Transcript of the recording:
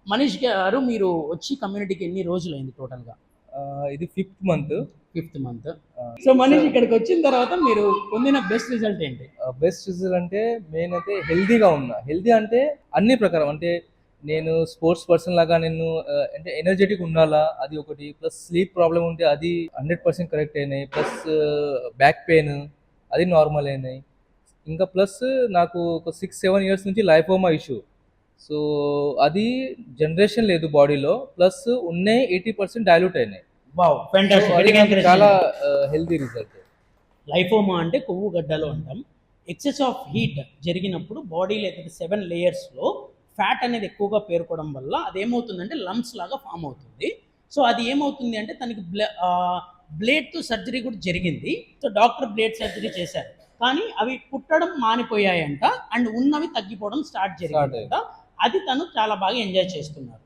మనీష్ గారు మీరు వచ్చి కమ్యూనిటీకి ఎన్ని రోజులైంది టోటల్‌గా? ఇది fifth month. Fifth month. So, Manish ఇక్కడికి వచ్చిన తర్వాత మీరు పొందిన బెస్ట్ రిజల్ట్ ఏంటి? బెస్ట్ రిజల్ట్ అంటే మెయిన్ అయితే హెల్తీగా ఉన్నా. హెల్తీ అంటే అన్ని ప్రకారం అంటే నేను స్పోర్ట్స్ పర్సన్ లాగా నేను అంటే ఎనర్జెటిక్ ఉండాలా అది ఒకటి. ప్లస్ స్లీప్ ప్రాబ్లమ్ ఉంటే అది 100% కరెక్ట్ అయినాయి. ప్లస్ బ్యాక్ పెయిన్ అది నార్మల్ అయినాయి. ఇంకా ప్లస్ నాకు ఒక 6-7 ఇయర్స్ నుంచి లైపోమా ఇష్యూ. సో అది జనరేషన్ లేదు బాడీలో. ప్లస్ ఉన్నాయి 80% డైల్యూట్ అయినాయి. వావ్! So fantastic. అది గట్టిగా నాకు ఎంకరేజ్ చాలా చేయండి. Healthy result. లైపోమా అంటే కొవ్వు గడ్డలు అంటాం. ఎక్సెస్ ఆఫ్ హీట్ జరిగినప్పుడు బాడీలో ఏదైతే 7 లేయర్స్‌లో ఫ్యాట్ అనేది ఎక్కువగా పేరుకోవడం వల్ల అదేమవుతుందంటే లంప్స్ లాగా ఫామ్ అవుతుంది. సో, అది ఏమవుతుంది అంటే తనకి బ్లేడ్‌తో సర్జరీ కూడా జరిగింది. సో, డాక్టర్ బ్లేడ్ సర్జరీ చేశారు. కానీ అవి పుట్టడం మానిపోయాయంట. అండ్ ఉన్నవి తగ్గిపోవడం స్టార్ట్ జరిగిందంట. అది తను చాలా బాగా ఎంజాయ్ చేస్తున్నారు.